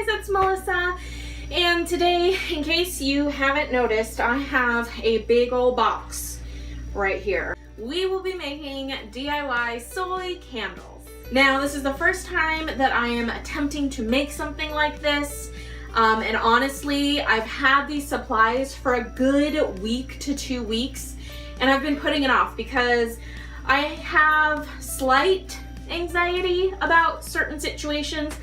it's Melissa, and today, in case you haven't noticed, I have a big old box right here. We will be making DIY soy candles. Now, this is the first time that I am attempting to make something like this, and honestly, I've had these supplies for a good week to 2 weeks, and I've been putting it off because I have slight anxiety about certain situations,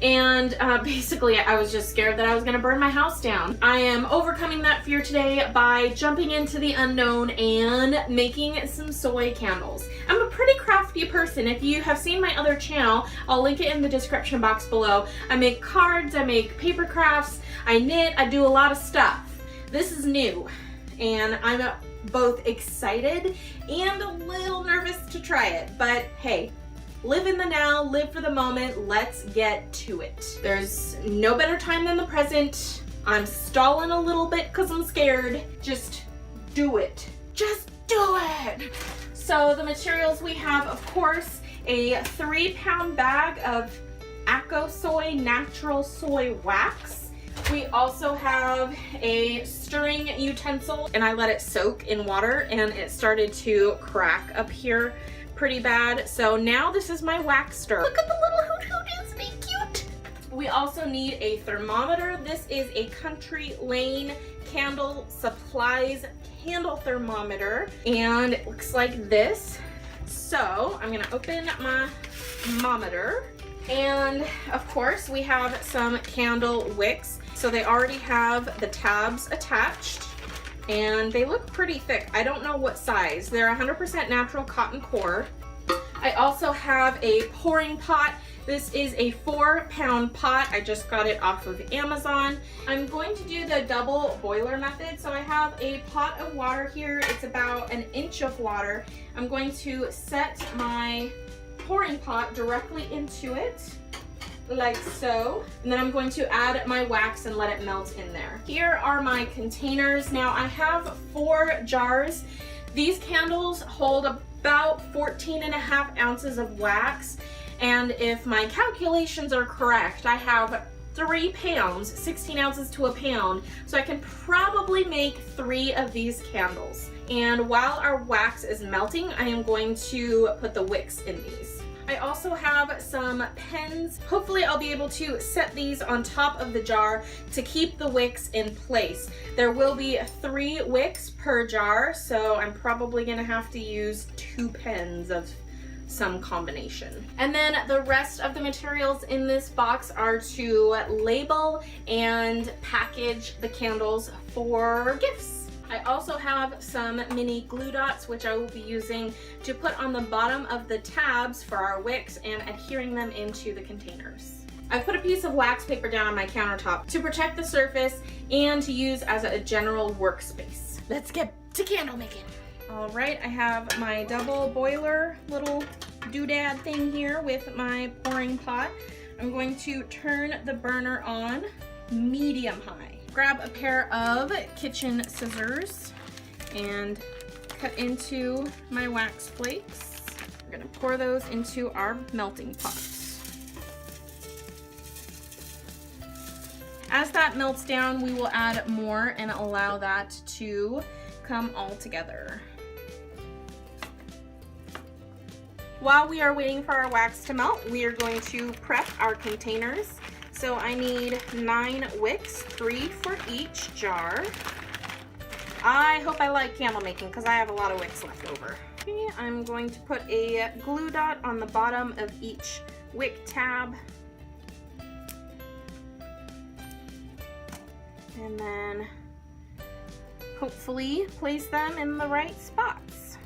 and basically I was just scared that I was gonna burn my house down. I am overcoming that fear today by jumping into the unknown and making some soy candles. I'm a pretty crafty person. If you have seen my other channel, I'll link it in the description box below. I make cards, I make paper crafts, I knit, I do a lot of stuff. This is new, and I'm both excited and a little nervous to try it, but hey, live in the now, live for the moment, let's get to it. There's no better time than the present. I'm stalling a little bit because I'm scared. Just do it. Just do it. So the materials we have, of course, a 3-pound bag of Acco Soy natural soy wax. We also have a stirring utensil, and I let it soak in water and it started to crack up here pretty bad. So now this is my wax stir. Look at the little hoot hoot, isn't he cute? We also need a thermometer. This is a Country Lane Candle Supplies candle thermometer, and it looks like this. So I'm gonna open my thermometer, and of course we have some candle wicks. So they already have the tabs attached, and they look pretty thick. I don't know what size. They're 100% natural cotton core. I also have a pouring pot. This is a 4-pound pot. I just got it off of Amazon. I'm going to do the double boiler method. So I have a pot of water here. It's about 1 inch of water. I'm going to set my pouring pot directly into it, like so, and then I'm going to add my wax and let it melt in there. Here are my containers. Now I have 4 jars. These candles hold about 14.5 ounces of wax, and if my calculations are correct, I have 3 pounds, 16 ounces to a pound, so I can probably make 3 of these candles. And while our wax is melting, I am going to put the wicks in these. I also have some pens. Hopefully I'll be able to set these on top of the jar to keep the wicks in place. There will be 3 wicks per jar, so I'm probably gonna have to use 2 pens of some combination. And then the rest of the materials in this box are to label and package the candles for gifts. I also have some mini glue dots, which I will be using to put on the bottom of the tabs for our wicks and adhering them into the containers. I've put a piece of wax paper down on my countertop to protect the surface and to use as a general workspace. Let's get to candle making. All right, I have my double boiler little doodad thing here with my pouring pot. I'm going to turn the burner on medium high. Grab a pair of kitchen scissors and cut into my wax flakes. We're gonna pour those into our melting pot. As that melts down, we will add more and allow that to come all together. While we are waiting for our wax to melt, we are going to prep our containers. So I need 9 wicks, 3 for each jar. I hope I like candle making because I have a lot of wicks left over. Okay, I'm going to put a glue dot on the bottom of each wick tab. And then hopefully place them in the right spots.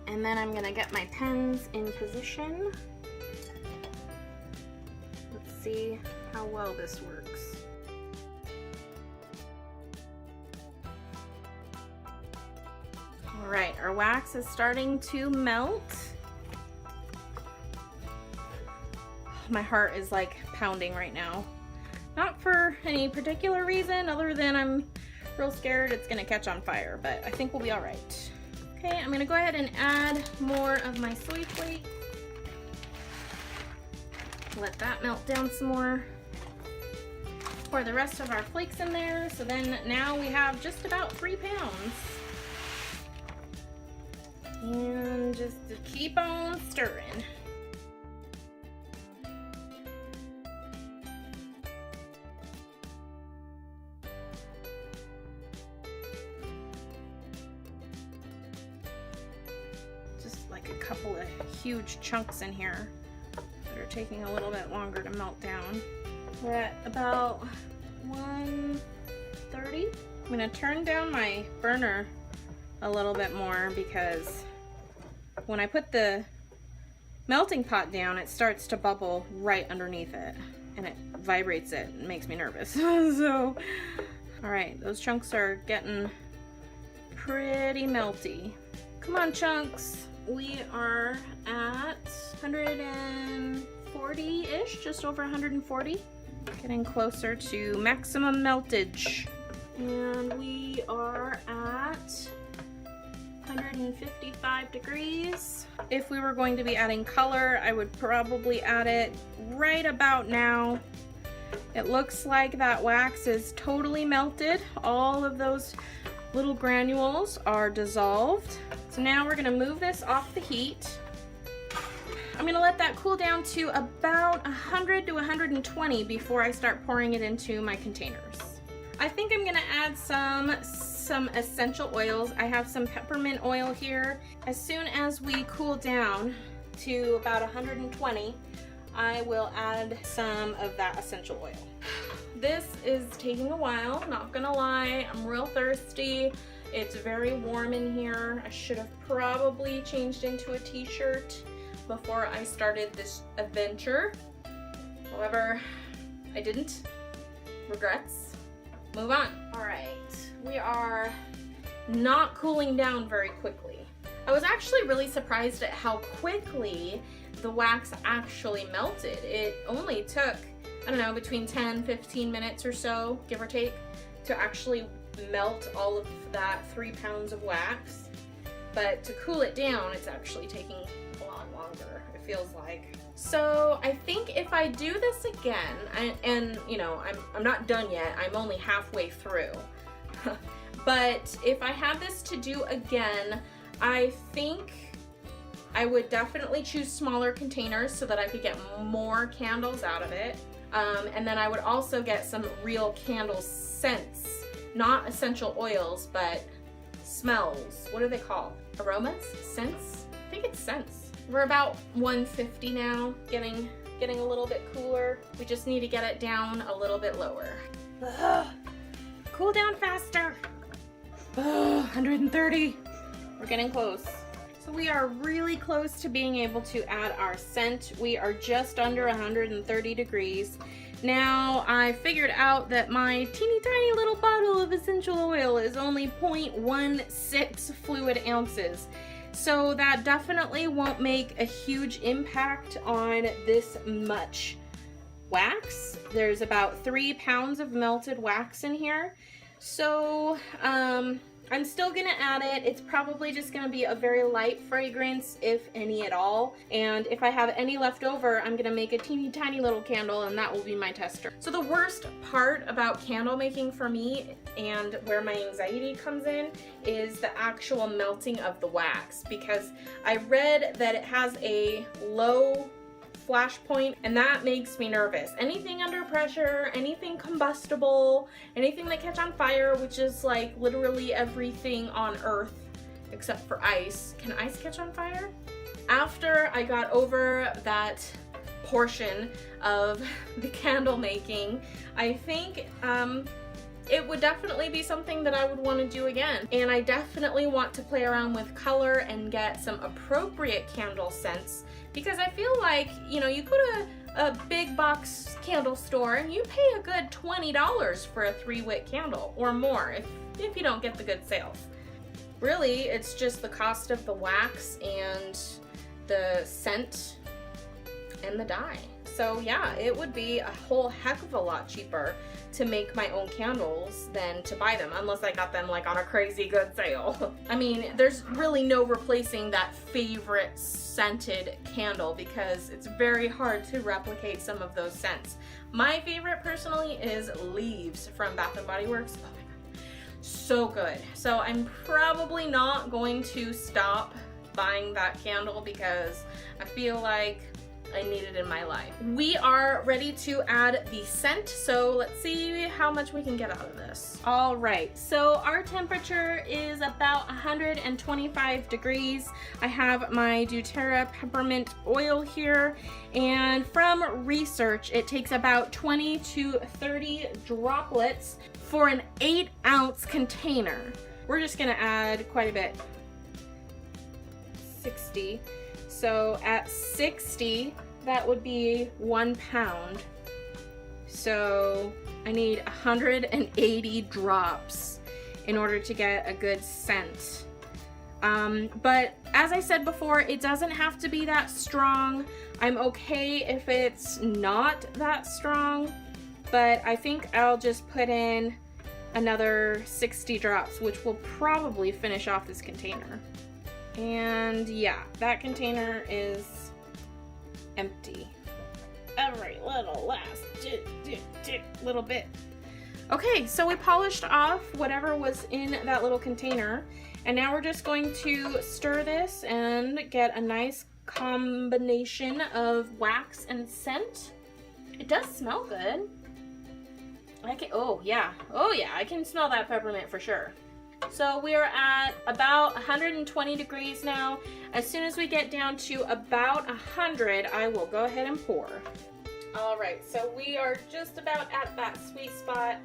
And then I'm gonna get my pens in position. Let's see how well this works. All right, our wax is starting to melt. My heart is like pounding right now. Not for any particular reason other than I'm real scared it's gonna catch on fire, but I think we'll be all right. Okay, I'm gonna go ahead and add more of my soy flakes. Let that melt down some more. Pour the rest of our flakes in there. So then now we have just about 3 pounds. And just to keep on stirring. Just like a couple of huge chunks in here that are taking a little bit longer to melt down. We're at about 130. I'm gonna turn down my burner a little bit more because when I put the melting pot down, it starts to bubble right underneath it and it vibrates it and makes me nervous. So, all right, those chunks are getting pretty melty. Come on, chunks. We are at 140-ish, just over 140. Getting closer to maximum meltage. And we are at 155 degrees. If we were going to be adding color, I would probably add it right about now. It looks like that wax is totally melted. All of those little granules are dissolved. So now we're gonna move this off the heat. I'm gonna let that cool down to about 100 to 120 before I start pouring it into my containers. I think I'm gonna add some essential oils. I have some peppermint oil here. As soon as we cool down to about 120, I will add some of that essential oil. This is taking a while, not gonna lie. I'm real thirsty. It's very warm in here. I should have probably changed into a t-shirt before I started this adventure. However, I didn't. Regrets. Move on. All right, we are not cooling down very quickly. I was actually really surprised at how quickly the wax actually melted. It only took, I don't know, between 10-15 minutes or so, give or take, to actually melt all of that 3 pounds of wax. But to cool it down, it's actually taking a lot longer, it feels like. So I think if I do this again, and you know, I'm not done yet, I'm only halfway through. But if I have this to do again, I think I would definitely choose smaller containers so that I could get more candles out of it. And then I would also get some real candle scents, not essential oils, but smells. What are they called? Aromas? Scents? I think it's scents. We're about 150 now, getting a little bit cooler. We just need to get it down a little bit lower. Ugh. Cool down faster. Ugh, 130. We're getting close. So we are really close to being able to add our scent. We are just under 130 degrees. Now I figured out that my teeny tiny little bottle of essential oil is only 0.16 fluid ounces. So that definitely won't make a huge impact on this much wax. There's about 3 pounds of melted wax in here. So I'm still gonna add it. It's probably just gonna be a very light fragrance, if any at all. And if I have any left over, I'm gonna make a teeny tiny little candle and that will be my tester. So the worst part about candle making for me, and where my anxiety comes in, is the actual melting of the wax, because I read that it has a low flash point, and that makes me nervous. Anything under pressure, anything combustible, anything that catch on fire, which is like literally everything on earth except for ice. Can ice catch on fire? After I got over that portion of the candle making, I think it would definitely be something that I would want to do again. And I definitely want to play around with color and get some appropriate candle scents, because I feel like, you know, you go to a big box candle store and you pay a good $20 for a 3-wick candle or more if you don't get the good sales. Really, it's just the cost of the wax and the scent and the dye. So yeah, it would be a whole heck of a lot cheaper to make my own candles than to buy them, unless I got them like on a crazy good sale. I mean, there's really no replacing that favorite scented candle because it's very hard to replicate some of those scents. My favorite personally is Leaves from Bath & Body Works. Oh my god, so good. So I'm probably not going to stop buying that candle because I feel like I need it in my life. We are ready to add the scent, so let's see how much we can get out of this. All right, so our temperature is about 125 degrees. I have my doTERRA peppermint oil here, and from research, it takes about 20 to 30 droplets for an 8-ounce container. We're just gonna add quite a bit. 60. So at 60, that would be 1 pound. So I need 180 drops in order to get a good scent. But as I said before, it doesn't have to be that strong. I'm okay if it's not that strong, but I think I'll just put in another 60 drops, which will probably finish off this container. And yeah, that container is empty. All right, last little bit. Okay, so we polished off whatever was in that little container, and now we're just going to stir this and get a nice combination of wax and scent. It does smell good. Oh yeah, I can smell that peppermint for sure. So we are at about 120 degrees now. As soon as we get down to about 100, I will go ahead and pour. All right, so we are just about at that sweet spot.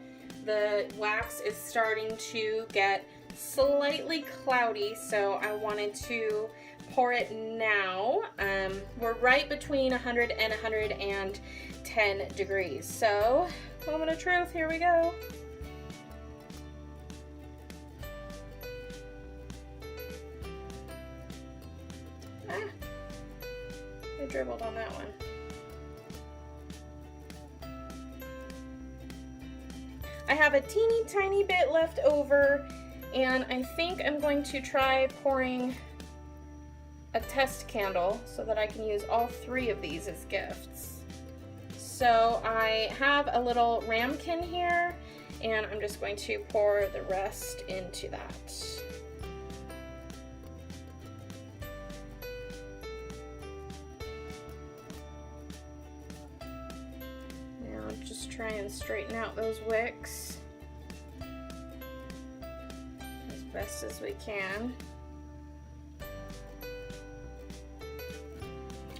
The wax is starting to get slightly cloudy, so I wanted to pour it now. We're right between 100 and 110 degrees. So, moment of truth, here we go. I dribbled on that one. I have a teeny tiny bit left over, and I think I'm going to try pouring a test candle so that I can use all 3 of these as gifts. So I have a little ramekin here, and I'm just going to pour the rest into that. Just try and straighten out those wicks as best as we can.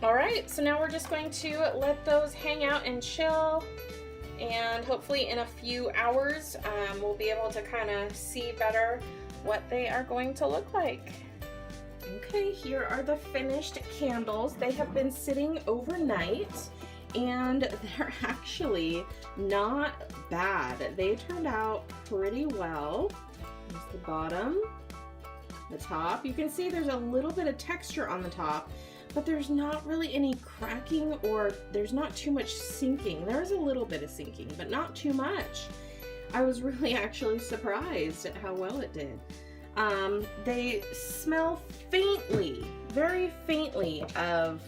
Alright, so now we're just going to let those hang out and chill, and hopefully in a few hours we'll be able to kind of see better what they are going to look like. Okay, here are the finished candles. They have been sitting overnight, and they're actually not bad. They turned out pretty well. There's the bottom, the top. You can see there's a little bit of texture on the top, but there's not really any cracking, or there's not too much sinking. There's a little bit of sinking, but not too much. I was really actually surprised at how well it did. They smell faintly, very faintly of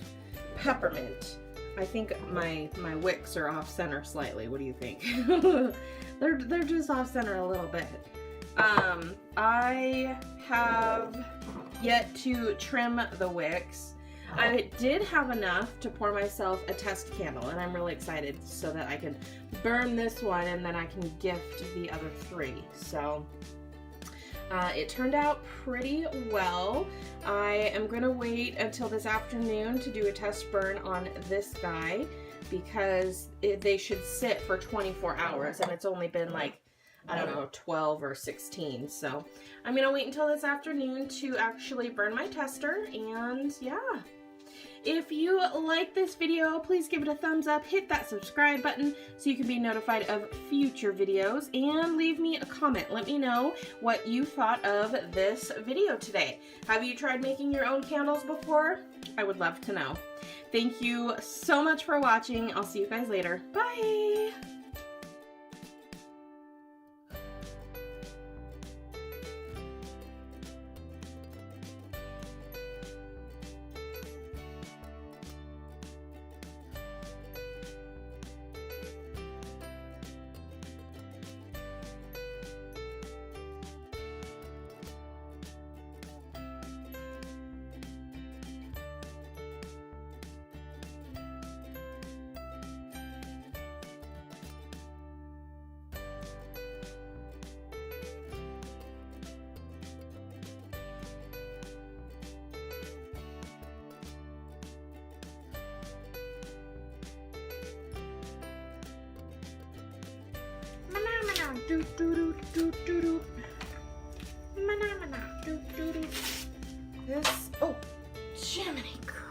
peppermint. I think my wicks are off center slightly. What do you think? they're just off center a little bit. I have yet to trim the wicks. I did have enough to pour myself a test candle, and I'm really excited so that I can burn this one and then I can gift the other 3. So it turned out pretty well. I am going to wait until this afternoon to do a test burn on this guy because they should sit for 24 hours, and it's only been like, I don't know, 12 or 16. So I'm going to wait until this afternoon to actually burn my tester, and yeah. If you like this video, please give it a thumbs up, hit that subscribe button so you can be notified of future videos, and leave me a comment. Let me know what you thought of this video today. Have you tried making your own candles before? I would love to know. Thank you so much for watching. I'll see you guys later. Bye! Do do do do do do. Mana mana. Do do do. This. Oh, Jiminy Cricket.